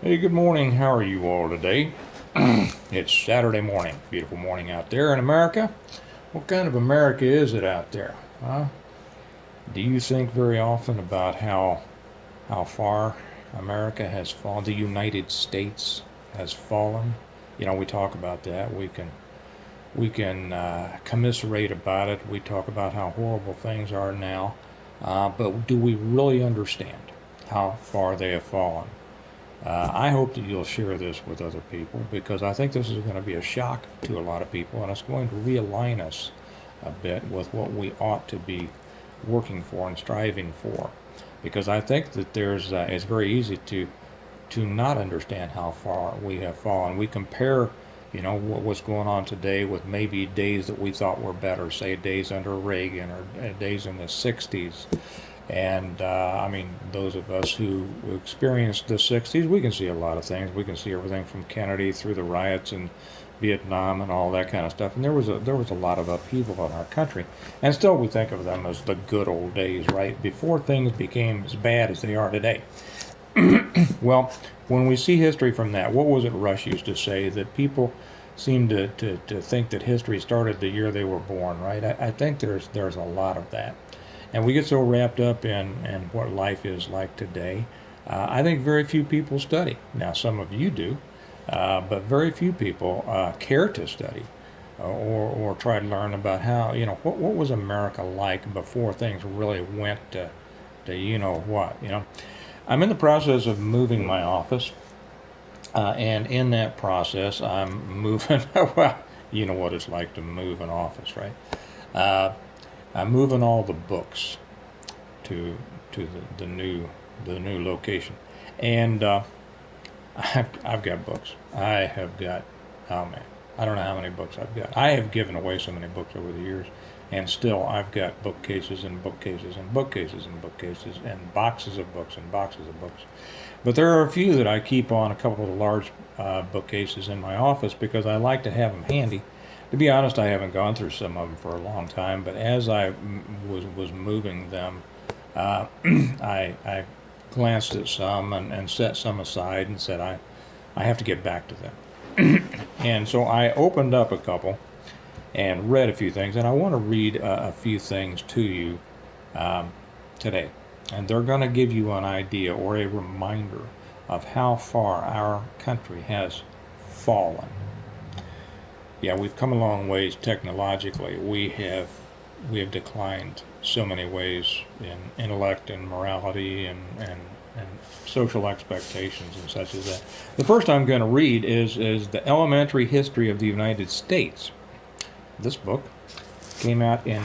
Hey, good morning. How are you all today? It's Saturday morning. Beautiful morning out there in America. What kind of America is it out there? Huh? Do you think very often about how far America has fallen? The United States has fallen. We talk about that. We can commiserate about it. We talk about how horrible things are now, but do we really understand how far they have fallen? I hope that you'll share this with other people because I think this is going to be a shock to a lot of people and it's going to realign us a bit with what we ought to be working for and striving for. Because I think that it's very easy to not understand how far we have fallen. We compare, what's going on today with maybe days that we thought were better, say days under Reagan or days in the 60s. And I mean, those of us who experienced the 60s, we can see a lot of things. We can see everything from Kennedy through the riots in Vietnam and all that kind of stuff. And there was a lot of upheaval in our country. And still we think of them as the good old days, right? Before things became as bad as they are today. Well, when we see history from that, what was it Rush used to say? That people seem to think that history started the year they were born, right? I think there's a lot of that. And we get so wrapped up in what life is like today. I think very few people study. Now, some of you do, but very few people care to study or try to learn about how, what was America like before things really went to what. I'm in the process of moving my office, and in that process, I'm moving, well, you know what it's like to move an office, right? Uh, I'm moving all the books to the new location, and I've got books. I have got, oh man, I don't know how many books I've got. I have given away so many books over the years, and still I've got bookcases and bookcases and bookcases and bookcases and boxes of books and boxes of books. But there are a few that I keep on a couple of large bookcases in my office because I like to have them handy. To be honest, I haven't gone through some of them for a long time, but as I was moving them, I glanced at some and set some aside and said I have to get back to them. And so I opened up a couple and read a few things, and I want to read a few things to you today. And they're going to give you an idea or a reminder of how far our country has fallen. Yeah, we've come a long ways technologically. We have declined so many ways in intellect and morality and social expectations and such as that. The first I'm going to read is The Elementary History of the United States. This book came out in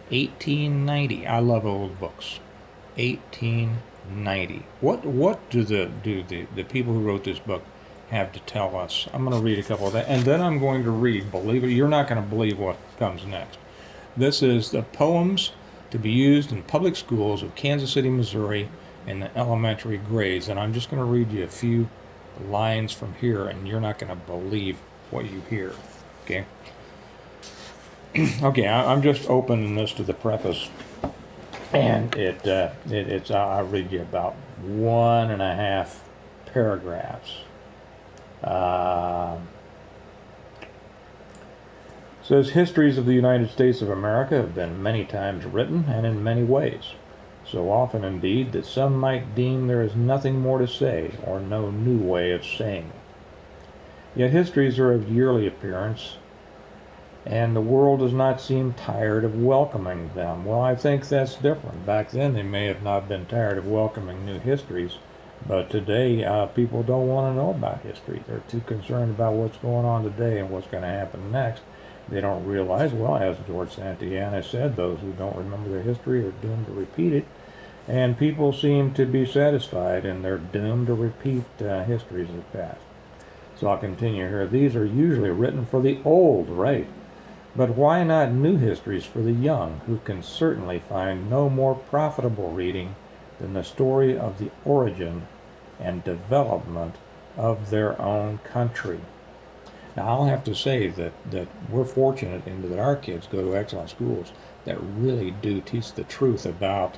1890. I love old books. 1890. What do the people who wrote this book have to tell us? I'm going to read a couple of that, and then I'm going to read, believe it, you're not going to believe what comes next. This is the poems to be used in public schools of Kansas City, Missouri in the elementary grades, and I'm just going to read you a few lines from here, and you're not going to believe what you hear. Okay? Okay, I'm just opening this to the preface, and it's I'll read you about 1.5 paragraphs. Uh, says histories of the United States of America have been many times written and in many ways, so often indeed that some might deem there is nothing more to say or no new way of saying it. Yet histories are of yearly appearance, and the world does not seem tired of welcoming them. Well, I think that's different. Back then they may have not been tired of welcoming new histories, but today people don't want to know about history. They're too concerned about what's going on today and what's going to happen next. They don't realize, well, as George Santayana said, those who don't remember their history are doomed to repeat it. And people seem to be satisfied, and they're doomed to repeat histories of the past. So I'll continue here. These are usually written for the old, right? But why not new histories for the young, who can certainly find no more profitable reading than the story of the origin and development of their own country? Now, I'll have to say that we're fortunate in that our kids go to excellent schools that really do teach the truth about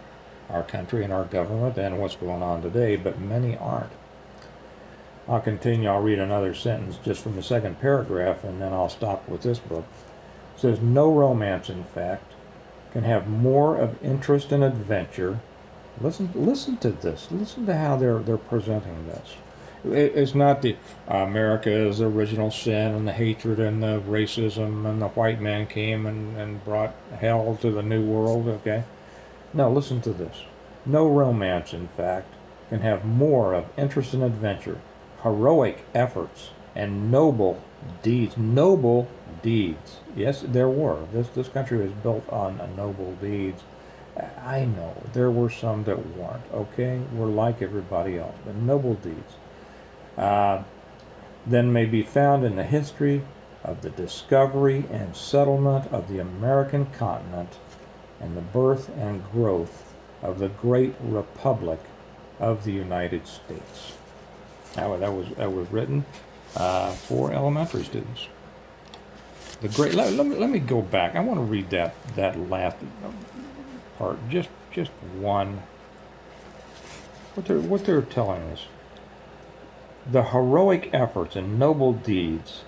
our country and our government and what's going on today, but many aren't. I'll continue. I'll read another sentence just from the second paragraph, and then I'll stop with this book. It says, no romance, in fact, can have more of interest and adventure. Listen to this. Listen to how they're presenting this. It's not the America's original sin and the hatred and the racism and the white man came and brought hell to the new world, okay? No, listen to this. No romance, in fact, can have more of interest and adventure, heroic efforts, and noble deeds. Noble deeds. Yes, there were. This country was built on noble deeds. I know there were some that weren't, okay? We're like everybody else, but noble deeds. Then may be found in the history of the discovery and settlement of the American continent and the birth and growth of the great republic of the United States. That was written for elementary students. The great. Let me go back. I want to read that last part. Just one. What they're telling us. The heroic efforts and noble deeds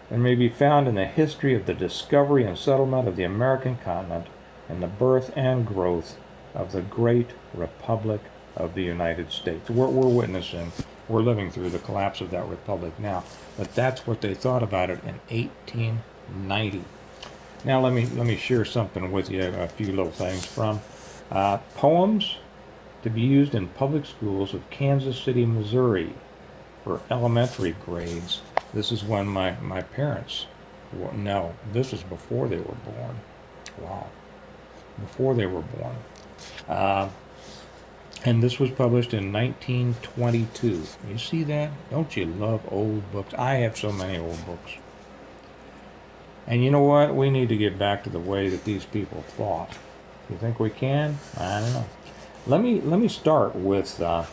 that may be found in the history of the discovery and settlement of the American continent and the birth and growth of the great republic of the United States. We're witnessing, we're living through the collapse of that republic now, but that's what they thought about it in 1890. Now let me share something with you, a few little things from poems to be used in public schools of Kansas City, Missouri for elementary grades. This is when my parents, no, this is before they were born. Wow. Before they were born. And this was published in 1922. You see that? Don't you love old books? I have so many old books. And you know what? We need to get back to the way that these people thought. You think we can? I don't know. Let me start with a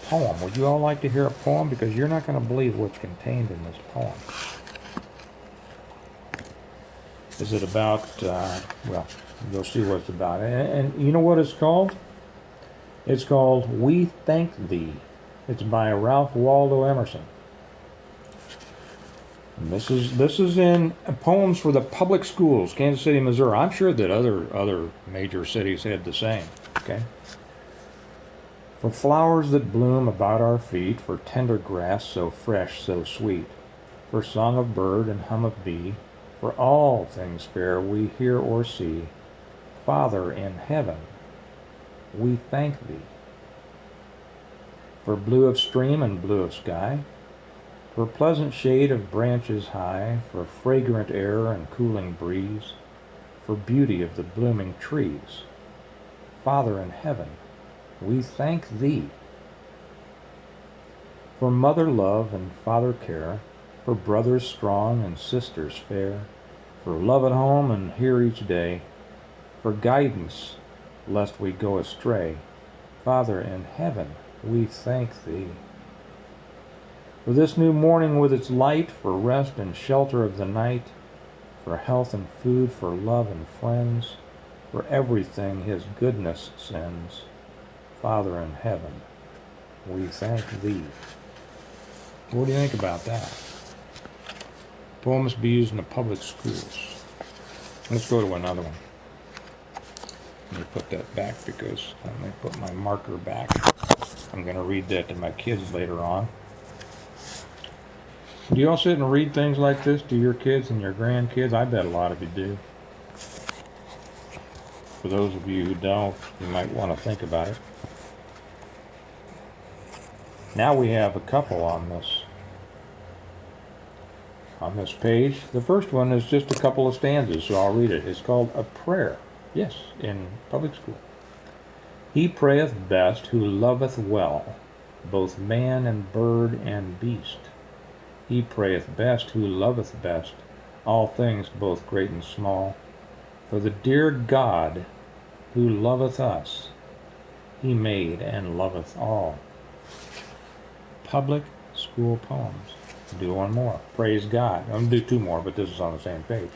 poem. Would you all like to hear a poem? Because you're not going to believe what's contained in this poem. Is it about, well, you'll see what it's about. And you know what it's called? It's called We Thank Thee. It's by Ralph Waldo Emerson. And this is in Poems for the Public Schools, Kansas City, Missouri. I'm sure that other major cities had the same. Okay. For flowers that bloom about our feet, for tender grass so fresh, so sweet, for song of bird and hum of bee, for all things fair we hear or see, Father in heaven, we thank thee. For blue of stream and blue of sky, for pleasant shade of branches high, for fragrant air and cooling breeze, for beauty of the blooming trees, Father in heaven, we thank thee. For mother love and father care, for brothers strong and sisters fair, for love at home and here each day, for guidance lest we go astray, Father in heaven, we thank thee. For this new morning with its light, for rest and shelter of the night, for health and food, for love and friends, for everything his goodness sends, Father in heaven, we thank thee. What do you think about that? Poems be used in the public schools. Let's go to another one. Let me put that back because I'm going to put my marker back. I'm going to read that to my kids later on. Do you all sit and read things like this to your kids and your grandkids? I bet a lot of you do. For those of you who don't, you might want to think about it. Now we have a couple on this page. The first one is just a couple of stanzas, so I'll read it. It's called A Prayer. Yes, in public school. He prayeth best who loveth well, both man and bird and beast. He prayeth best who loveth best, all things both great and small. For the dear God who loveth us, he made and loveth all. Public school poems. Do one more. Praise God. I'm going to do two more, but this is on the same page.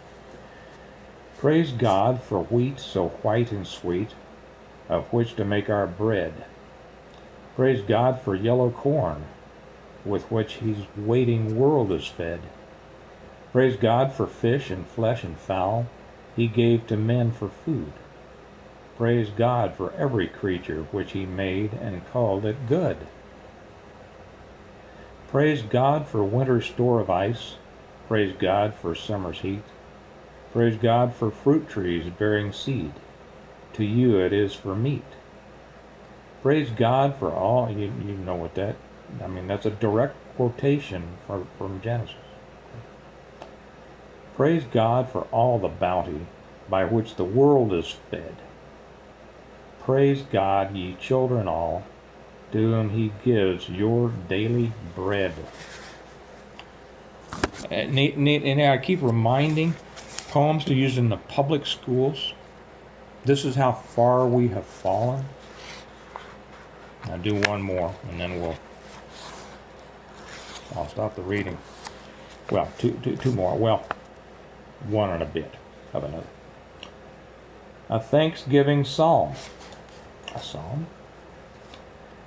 Praise God for wheat so white and sweet, of which to make our bread. Praise God for yellow corn, with which his waiting world is fed. Praise God for fish and flesh and fowl he gave to men for food. Praise God for every creature which he made and called it good. Praise God for winter's store of ice. Praise God for summer's heat. Praise God for fruit trees bearing seed. To you it is for meat. Praise God for all, you know what that, that's a direct quotation from Genesis. Praise God for all the bounty by which the world is fed. Praise God, ye children all, to whom he gives your daily bread. And I keep reminding poems to use in the public schools. This is how far we have fallen. I'll do one more, and then I'll stop the reading. Well, two more. Well, one and a bit of another. A thanksgiving psalm. A psalm?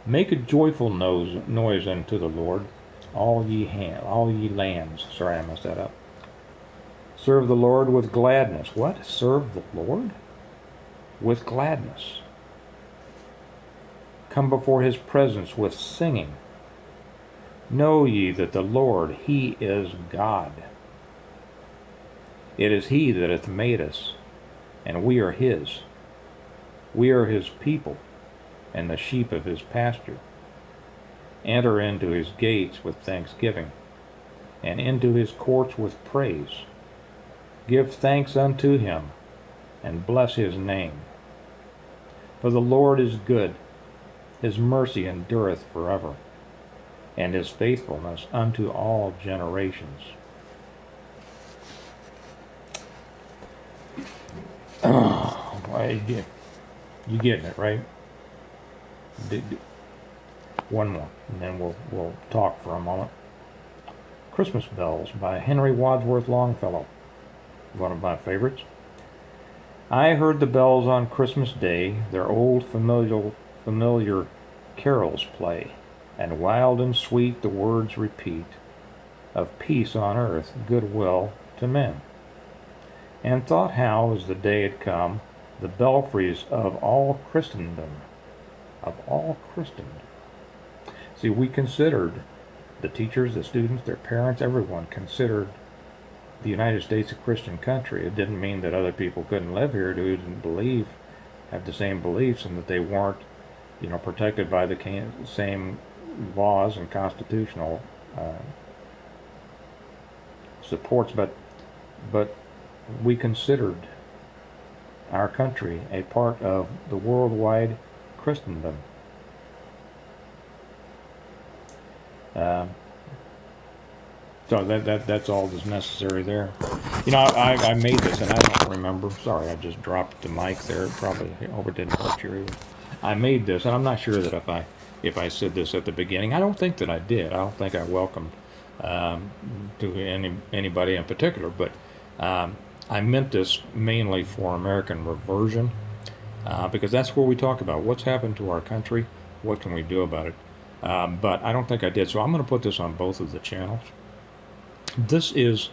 Make a joyful noise unto the Lord, all ye lands. Sorry, I messed that up. Serve the Lord with gladness. What? Serve the Lord with gladness. Come before his presence with singing. Know ye that the Lord, he is God. It is he that hath made us, and we are his. We are his people, and the sheep of his pasture. Enter into his gates with thanksgiving, and into his courts with praise. Give thanks unto him, and bless his name. For the Lord is good, his mercy endureth forever, and his faithfulness unto all generations. You getting it, right? One more, and then we'll talk for a moment. Christmas Bells by Henry Wadsworth Longfellow, one of my favorites. I heard the bells on Christmas Day their old familiar carols play, and wild and sweet the words repeat of peace on earth, goodwill to men. And thought how, as the day had come, the belfries of all Christendom, see, we considered, the teachers, the students, their parents, everyone considered the United States a Christian country. It didn't mean that other people couldn't live here who didn't have the same beliefs, and that they weren't, protected by the same laws and constitutional supports. But we considered our country a part of the worldwide Christendom. So that's all that's necessary there. I made this, and I don't remember. Sorry, I just dropped the mic there. Probably hope it didn't hurt your ears. I made this, and I'm not sure that if I said this at the beginning. I don't think that I did. I don't think I welcomed to anybody in particular, but I meant this mainly for American reversion, because that's where we talk about what's happened to our country, what can we do about it. But I don't think I did, so I'm going to put this on both of the channels. This is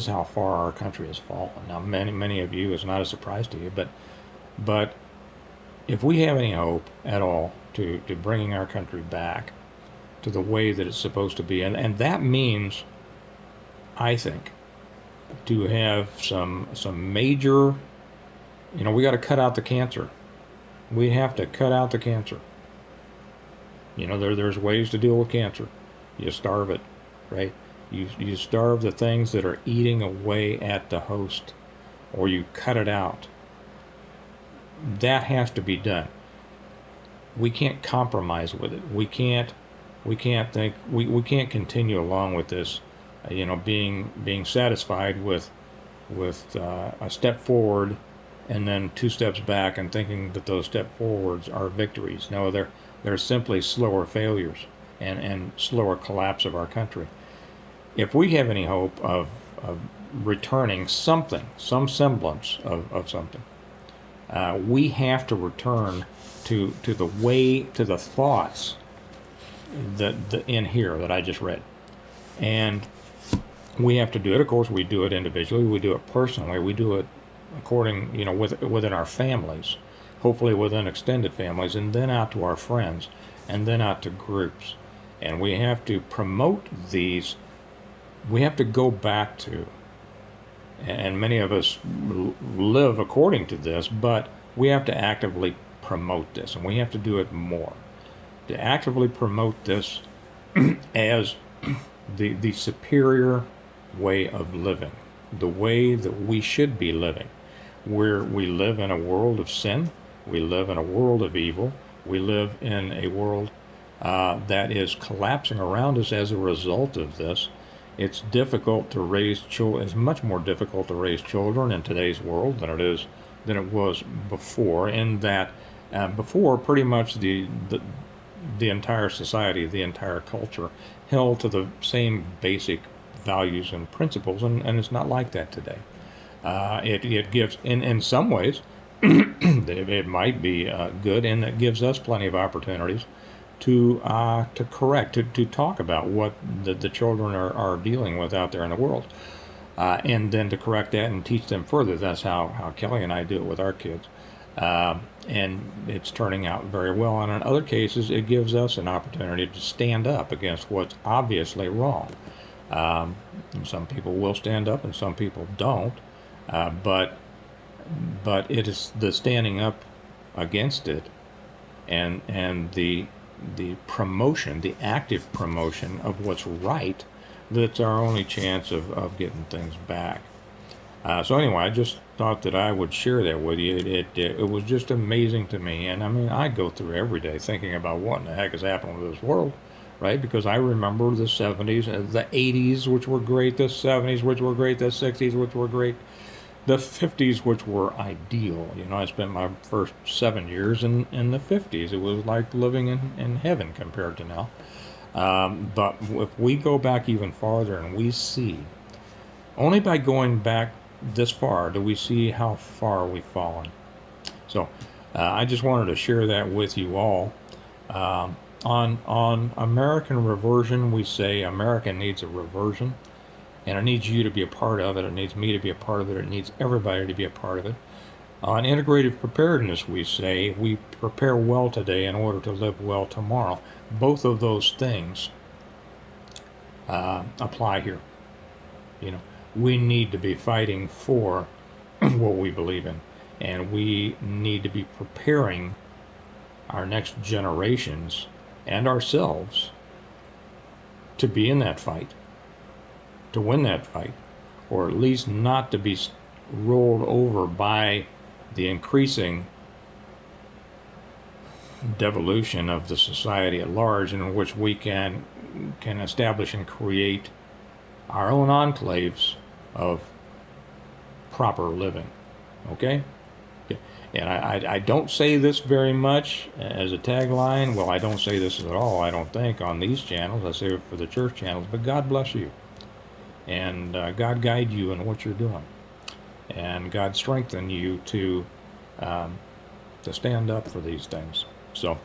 how far our country has fallen. Now, many of you, it's not a surprise to you, but if we have any hope at all to bringing our country back to the way that it's supposed to be, and that means, I think, to have some major, we got to cut out the cancer. We have to cut out the cancer. There's ways to deal with cancer. You starve it, right? You starve the things that are eating away at the host, or you cut it out. That has to be done. We can't compromise with it. We can't continue along with this, being satisfied with a step forward and then 2 steps back and thinking that those step forwards are victories. No, they're simply slower failures and slower collapse of our country. If we have any hope of returning some semblance of something, we have to return to the thoughts in here that I just read. And we have to do it. Of course, we do it individually. We do it personally. We do it according, within our families, hopefully within extended families, and then out to our friends, and then out to groups. And we have to promote these. We have to go back to, and many of us live according to this, but we have to actively promote this, and we have to do it more. To actively promote this as the superior way of living, the way that we should be living, where we live in a world of sin, we live in a world of evil, we live in a world that is collapsing around us as a result of this. It's difficult to raise children. It's much more difficult to raise children in today's world than it was before. In that, before, pretty much the entire society, the entire culture, held to the same basic values and principles, and it's not like that today. It gives, in some ways, it might be good, and it gives us plenty of opportunities to correct, to talk about what the children are dealing with out there in the world, and then to correct that and teach them further. That's how Kelly and I do it with our kids. And it's turning out very well. And in other cases, it gives us an opportunity to stand up against what's obviously wrong. And some people will stand up and some people don't. But it is the standing up against it and the promotion, the active promotion of what's right, that's our only chance of getting things back. So anyway, I just thought that I would share that with you. It was just amazing to me. And I mean, I go through every day thinking about what in the heck is happening with this world, right? Because I remember the 70s, the 80s, which were great, the 70s, which were great, the 60s, which were great, the 50s, which were ideal. I spent my first 7 years in the 50s. It was like living in heaven compared to now. But if we go back even farther and we see, only by going back this far do we see how far we've fallen. So I just wanted to share that with you all. On American reversion, we say America needs a reversion, and it needs you to be a part of it. It needs me to be a part of it. It needs everybody to be a part of it. On integrative preparedness, we say we prepare well today in order to live well tomorrow. Both of those things apply here. We need to be fighting for what we believe in, and we need to be preparing our next generations and ourselves to be in that fight, to win that fight, or at least not to be rolled over by the increasing devolution of the society at large, in which we can establish and create our own enclaves of proper living. Okay? And I don't say this very much as a tagline. Well, I don't say this at all, I don't think, on these channels. I say it for the church channels. But God bless you. And God guide you in what you're doing. And God strengthen you to stand up for these things. So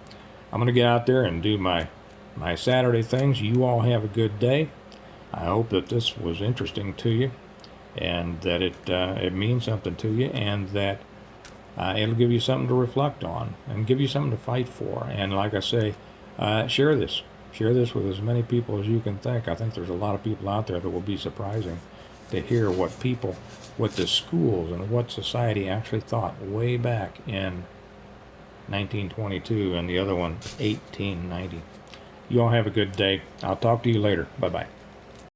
I'm going to get out there and do my Saturday things. You all have a good day. I hope that this was interesting to you, and that it means something to you, and that it'll give you something to reflect on and give you something to fight for. And like I say, share this with as many people as you can think. I think there's a lot of people out there that will be surprising to hear what the schools and what society actually thought way back in 1922, and the other one 1890. You all have a good day. I'll talk to you later. Bye-bye.